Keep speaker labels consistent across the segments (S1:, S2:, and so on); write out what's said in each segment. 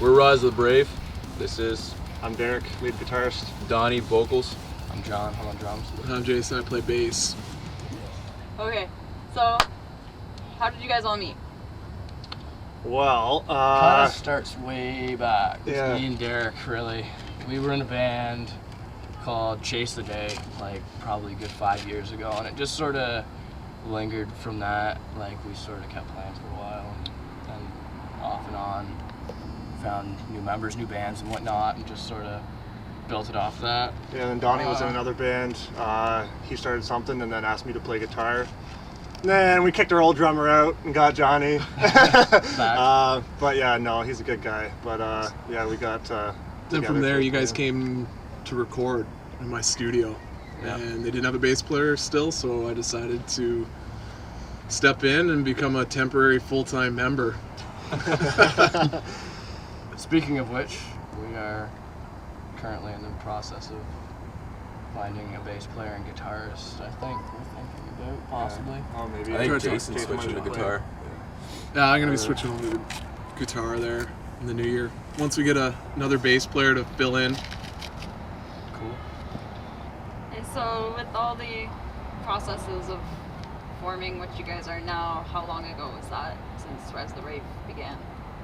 S1: We're Rise of the Brave. This is
S2: I'm Derek, lead guitarist.
S1: Donnie, vocals.
S3: I'm John, I'm on drums.
S4: I'm Jason, I play bass.
S5: Okay, so how did you guys all meet?
S2: Well,
S3: Kind of starts way back. It's
S2: yeah.
S3: me and Derek, really. We were in a band called Chase the Day, like probably a good 5 years ago, and it just sort of lingered from that. Like we sort of kept playing for a while, and off and on, found new members, new bands and whatnot, and just sort of built it off that.
S2: Yeah, and then Donnie was in another band. He started something and then asked me to play guitar. Then we kicked our old drummer out and got Johnny. But yeah, no, he's a good guy. But yeah, we got
S4: Then from there, you guys came to record in my studio.
S3: Yeah.
S4: And they didn't have a bass player still, so I decided to step in and become a temporary full-time member.
S3: Speaking of which, we are currently in the process of finding a bass player and guitarist, I think we're thinking about, possibly.
S2: Oh, maybe.
S1: I think
S4: Jason
S1: Jason's switching to
S2: might play.
S1: guitar.
S4: Yeah, I'm gonna be switching over to guitar there in the new year. Once we get another bass player to fill in.
S3: Cool.
S5: And so with all the processes of forming what you guys are now, how long ago was that since Rise of the Brave began?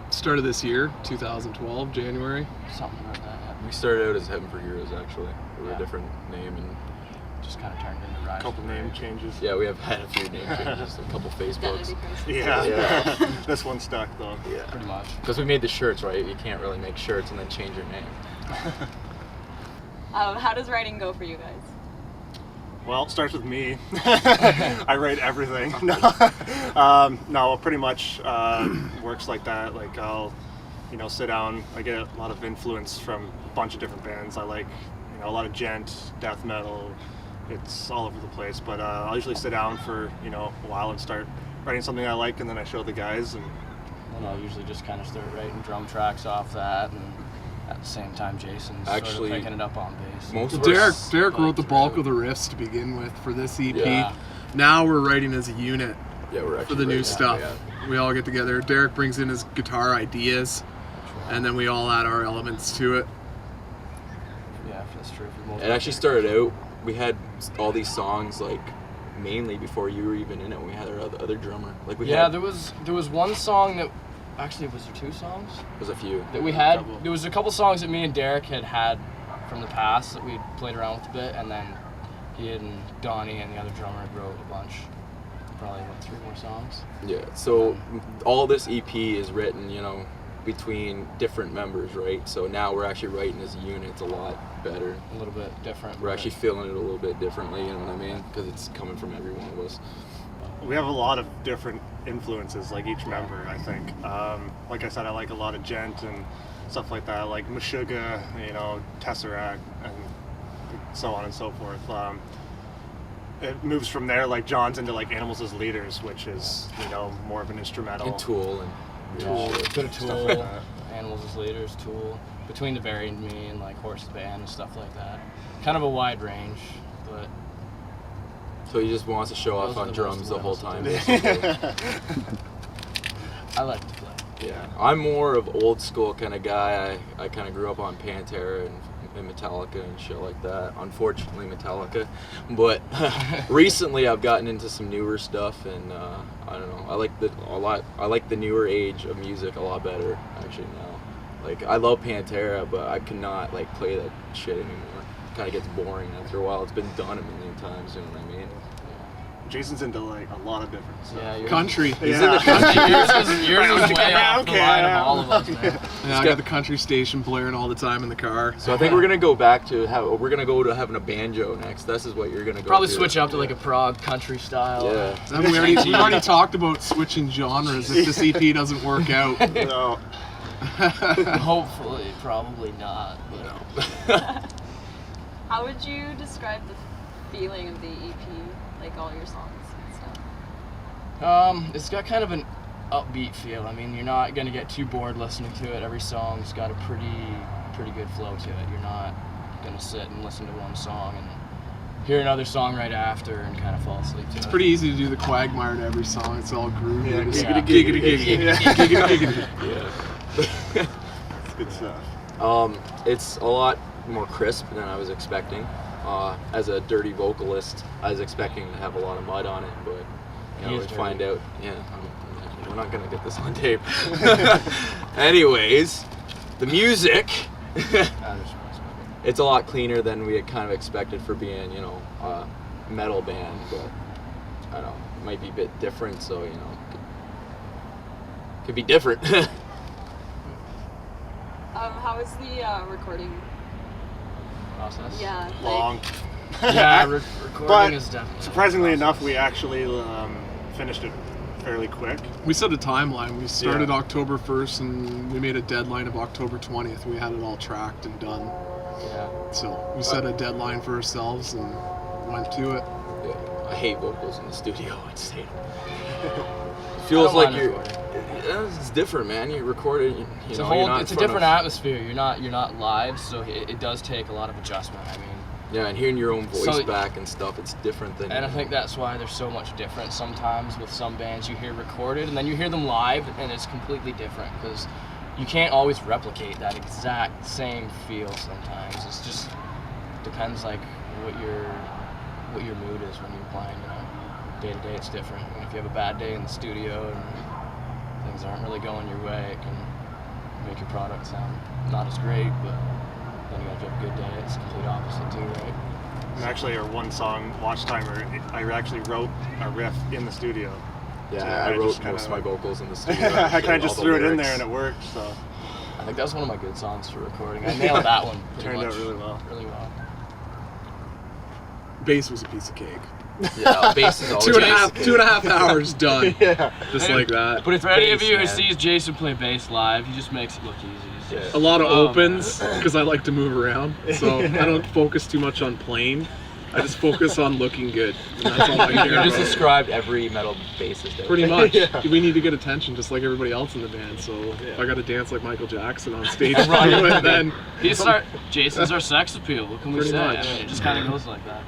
S4: Started this year, 2012, January.
S3: Something like that.
S1: We started out as Heaven for Heroes, actually. We were
S3: Yeah.
S1: a different name, and
S3: Just kind of turned into Rise.
S2: A couple
S3: of the
S2: name
S3: Brave.
S2: changes.
S1: yeah, we have had a few name changes, a couple Facebooks.
S5: Identity crisis.
S2: Yeah.
S1: Yeah.
S2: This one stuck though.
S1: Yeah,
S3: Pretty much.
S1: because we made the shirts, right? You can't really make shirts and then change your name.
S5: How does writing go for you guys?
S2: Well, it starts with me. I write everything. No, it pretty much works like that. Like I'll, sit down. I get a lot of influence from a bunch of different bands. I like, a lot of gent, death metal. It's all over the place. But I'll usually sit down for, a while and start writing something I like, and then I show the guys. And
S3: And I'll usually just kind of start writing drum tracks off that, and at the same time, Jason's
S1: Actually,
S3: sort of picking it up on bass.
S1: Most of
S4: Derek wrote the bulk of the riffs to begin with for this EP.
S3: Yeah.
S4: Now we're writing as a unit
S1: Yeah, we're
S4: for
S1: actually
S4: the new
S1: writing
S4: stuff.
S1: Yeah.
S4: We all get together. Derek brings in his guitar ideas, and then we all add our elements to it.
S3: Yeah, that's true. For most
S1: It actually started out, we had all these songs, like, mainly before you were even in it. We had our other drummer. Like we
S3: Yeah,
S1: had,
S3: there was one song that, actually, was there two songs?
S1: was a few.
S3: That we had,
S2: Couple.
S3: there was a couple songs that me and Derek had from the past that we'd played around with a bit, and then he and Donnie and the other drummer had wrote a bunch, probably about 3 more songs.
S1: Yeah, so all this EP is written, between different members, right? So now we're actually writing as a unit. It's a lot better.
S3: A little bit different.
S1: We're
S3: but-
S1: actually feeling it a little bit differently, you know what I mean? Because it's coming from every one of us.
S2: we have a lot of different influences, like each member, I think. Like I said, I like a lot of gent and stuff like that, like Meshuggah, Tesseract, and so on and so forth. It moves from there, like John's into like Animals as Leaders, which is, more of an instrumental.
S1: And Tool and
S3: Tool,
S1: shit.
S3: bit of
S2: stuff
S3: Tool,
S2: like that.
S3: Animals as Leaders, Tool, Between the Berry and Me, and like Horses Band and stuff like that. Kind of a wide range, but
S1: So he just wants to show off
S3: Those are
S1: on
S3: the
S1: drums
S3: most
S1: the whole
S3: loyal
S1: time.
S3: to
S1: basically.
S3: I like to play.
S1: Yeah, I'm more of old school kind of guy. I kind of grew up on Pantera and Metallica and shit like that. Unfortunately, Metallica. But recently, I've gotten into some newer stuff, and I don't know. I like the newer age of music a lot better actually now. Like I love Pantera, but I cannot like play that shit anymore. It kind of gets boring after a while. It's been done a million times. You know what I mean?
S2: Jason's into like a lot of different stuff.
S3: Yeah, yours,
S4: Country.
S1: He's in the country.
S3: yours is way off the line of all of us, man.
S4: Yeah, I got the country station blaring all the time in the car.
S1: So I think we're gonna go back to having a banjo next. This is what you're gonna go.
S3: Probably
S1: to.
S3: switch up to like a prog country style.
S1: Yeah.
S4: I mean, we already talked about switching genres if this EP doesn't work out.
S2: So,
S3: Hopefully, probably not. But
S5: How would you describe the feeling of the EP, like all your songs and stuff?
S3: It's got kind of an upbeat feel. I mean, you're not gonna get too bored listening to it. Every song's got a pretty good flow to it. You're not gonna sit and listen to one song and hear another song right after and kind of fall asleep to it.
S4: It's pretty easy to do the Quagmire to every song. It's all groovy.
S2: Yeah,
S4: Just
S3: yeah.
S4: giggity, giggity,
S2: Yeah.
S4: giggity, giggity.
S1: Yeah.
S2: good stuff.
S1: It's a lot more crisp than I was expecting. As a dirty vocalist, I was expecting to have a lot of mud on it, but
S3: He is
S1: we
S3: dirty.
S1: find out. Yeah, we're not gonna get this on tape. Anyways, the music. It's a lot cleaner than we had kind of expected for being, a metal band, but I don't know, it might be a bit different, so, could be different.
S5: How is the recording?
S3: Process.
S5: Yeah.
S2: Long.
S3: Yeah, recording
S2: But
S3: is definitely.
S2: surprisingly enough, we actually finished it fairly quick.
S4: We set a timeline. We started
S2: Yeah.
S4: October 1st and we made a deadline of October 20th. We had it all tracked and done.
S3: Yeah.
S4: So we set a deadline for ourselves and went to it.
S1: Yeah, I hate vocals in the studio. I just hate them. It feels like
S3: mind
S1: you're.
S3: recording.
S1: It's different, man. You record it.
S3: It's
S1: You're not
S3: it's a
S1: in front
S3: different
S1: of-
S3: atmosphere. You're not live, so it does take a lot of adjustment. I mean,
S1: Yeah, and hearing your own voice
S3: So-
S1: back and stuff, it's different than.
S3: and I think that's why there's so much difference. Sometimes with some bands, you hear recorded, and then you hear them live, and it's completely different because you can't always replicate that exact same feel. Sometimes it's just depends like what your mood is when you're playing. Day to day, it's different. And if you have a bad day in the studio and things aren't really going your way, it can make your product sound not as great. But then again, if you have a good day, it's the complete opposite too, right?
S2: And actually, our one song, Watch Timer, I actually wrote a riff in the studio.
S1: Yeah,
S2: So
S1: I
S2: I
S1: wrote
S2: just kinda
S1: most of my
S2: like-
S1: vocals in the studio.
S2: I kind of just
S1: all the
S2: threw it in
S1: lyrics.
S2: there and it worked, so
S3: I think that was one of my good songs for recording. I nailed that one. pretty
S2: turned out
S3: much.
S2: really well.
S3: Really well.
S4: Bass was a piece of cake.
S1: Yeah, bass is always
S4: 2.5 hours done.
S2: Yeah.
S4: Just like that.
S1: But it's
S3: For any
S1: bass,
S3: of you who
S1: man.
S3: sees Jason play bass live, he just makes it look easy. It's
S1: Yeah.
S3: just-
S4: A lot of
S3: Oh,
S4: opens because I like to move around. So I don't focus too much on playing. I just focus on looking good. And that's all I care
S1: You just
S4: about.
S1: described every metal bassist.
S4: Pretty much.
S2: Yeah.
S4: We need to get attention just like everybody else in the band. So if
S2: Yeah.
S4: I got to dance like Michael Jackson on stage,
S3: Right.
S4: then
S3: Jason's our sex appeal. What can we
S4: Pretty
S3: say?
S4: much.
S3: I mean, it just kind of goes like that.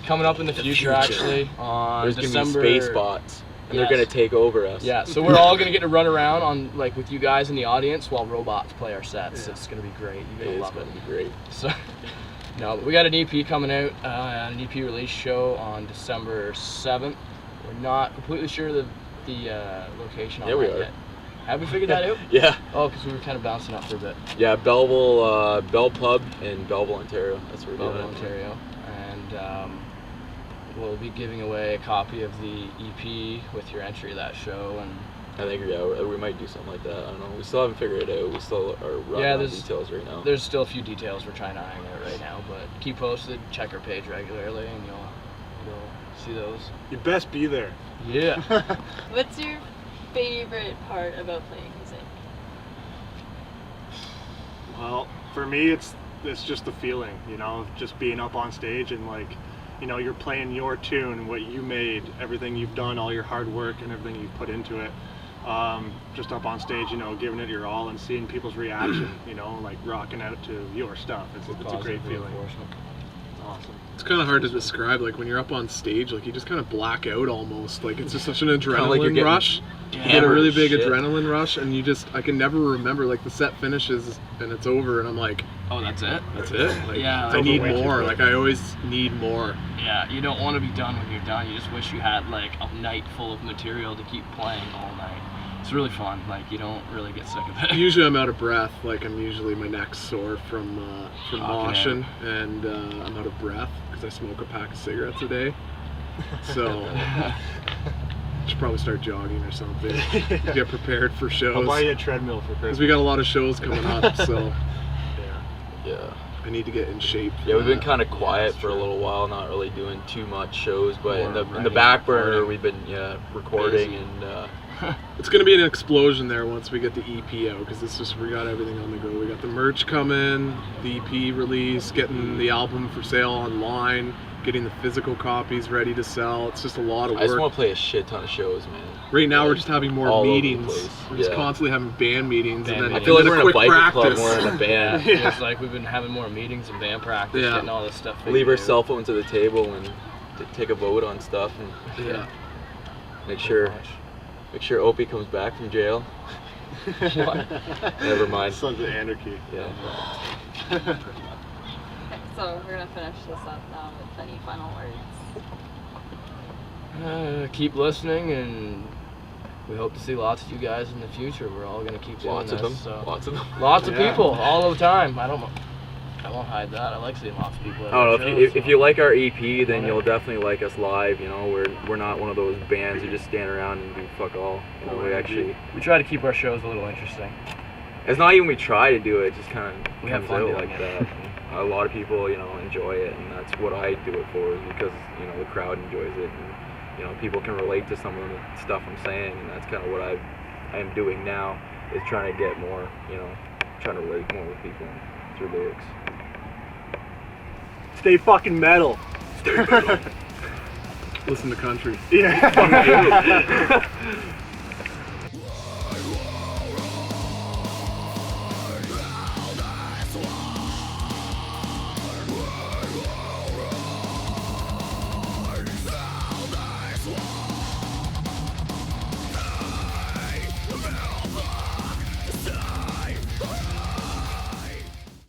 S3: Coming up in the future,
S1: future.
S3: actually, on
S1: There's gonna
S3: December.
S1: be space bots, and
S3: Yes.
S1: they're gonna take over us.
S3: Yeah, so we're all gonna get to run around on like with you guys in the audience while robots play our sets.
S2: Yeah.
S3: It's gonna be great. You're
S1: It's
S3: gonna love
S1: gonna
S3: it.
S1: be great.
S3: So, no, but we got an EP coming out, an EP release show on December 7th. We're not completely sure the location on
S1: Yeah, we
S3: that
S1: are.
S3: yet. Have we figured that out?
S1: Yeah,
S3: Oh, because we were kind of bouncing up for a bit.
S1: yeah. Belleville, Bell Pub in Belleville, Ontario. That's where we're
S3: Belleville,
S1: doing it.
S3: Ontario, and we'll be giving away a copy of the EP with your entry to that show. And
S1: I think we might do something like that. I don't know. We still haven't figured it out. We still are running
S3: Yeah,
S1: on
S3: there's-
S1: details right now.
S3: there's still a few details we're trying to iron out right now, but keep posted, check our page regularly, and you'll see those.
S2: You best be there.
S3: Yeah.
S5: What's your favorite part about playing music?
S2: Well, for me, it's just the feeling, of just being up on stage and you're playing your tune, what you made, everything you've done, all your hard work and everything you've put into it. Just up on stage, giving it your all and seeing people's reaction, like rocking out to your stuff. It's a great
S3: Positive
S2: feeling.
S3: reinforcement.
S2: Awesome.
S4: it's kind of hard to describe. Like when you're up on stage, like you just kind of black out almost. Like it's just such an
S1: like you're
S4: adrenaline
S1: getting
S4: rush. You get a
S1: hammered
S4: really
S1: as
S4: big
S1: shit.
S4: adrenaline rush, and I can never remember. Like the set finishes and it's over, and I'm like,
S3: Oh, that's it?
S4: that's it. Like,
S3: Yeah.
S4: I need
S2: It's over way too
S4: more.
S2: quick.
S4: Like I always need more.
S3: Yeah, you don't want to be done when you're done. You just wish you had like a night full of material to keep playing all night. It's really fun. Like you don't really get sick of it.
S4: Usually I'm out of breath. Like my neck's sore from
S3: Fucking
S4: moshing, and I'm out of breath because I smoke a pack of cigarettes a day. So should probably start jogging or something. Get prepared for
S2: I'll
S4: shows.
S2: buy you a treadmill for
S4: Because
S2: Christmas.
S4: we got a lot of shows coming up, so
S2: Yeah.
S1: Yeah.
S4: I need to get in shape. for
S1: Yeah, we've been
S4: that.
S1: kind of quiet
S3: that's
S1: for a
S3: true.
S1: little while, not really doing too much shows, but in
S3: More
S1: the
S3: writing,
S1: back burner
S3: recording.
S1: we've been recording
S3: Busy.
S1: and
S4: It's gonna be an explosion there once we get the EP out, because we got everything on the go. We got the merch coming, the EP release, getting the album for sale online, getting the physical copies ready to sell. It's just a lot of
S1: I just
S4: work.
S1: want to play a shit ton of shows, man.
S4: Right now we're just having more
S1: all over the
S4: meetings.
S1: place.
S4: We're just
S1: Yeah.
S4: constantly having band meetings,
S3: Band
S4: and then
S1: I
S3: meetings.
S1: feel like
S4: and
S1: we're
S4: then
S1: in a
S4: quick
S1: biker club
S4: practice.
S1: more than a band.
S2: Yeah.
S3: It's like we've been having more meetings and band practice,
S4: Yeah.
S3: getting all this stuff.
S1: Leave
S3: figured
S1: our
S3: out.
S1: cell phones at the table and take a vote on stuff and
S4: Yeah.
S1: make sure Opie comes back from jail.
S3: What?
S1: Never mind.
S2: Sons of Anarchy.
S1: Yeah.
S5: Okay, so we're gonna finish this up now with any final words.
S3: Keep listening, and we hope to see lots of you guys in the future. We're all gonna keep doing
S1: Lots of
S3: this,
S1: them.
S3: So.
S1: Lots of them.
S3: Lots of
S2: Yeah.
S3: people, all the time. I won't hide that. I like seeing lots of people. At
S1: I don't know
S3: our
S1: if
S3: shows,
S1: you
S3: so.
S1: like our EP, then you'll definitely like us live. You know, we're not one of those bands who just stand around and do fuck all. You know,
S3: We try to keep our shows a little interesting.
S1: it's not even we try to do it. It just kind of
S3: We have
S1: comes
S3: fun
S1: out
S3: doing
S1: like
S3: it.
S1: that. And a lot of people, you know, enjoy it, and that's what I do it for. Is because you know the crowd enjoys it, and you know people can relate to some of the stuff I'm saying, and that's kind of what I am doing now. Is trying to get more, you know, trying to relate more with people through lyrics.
S2: Stay fucking metal.
S4: Listen to country.
S2: Yeah.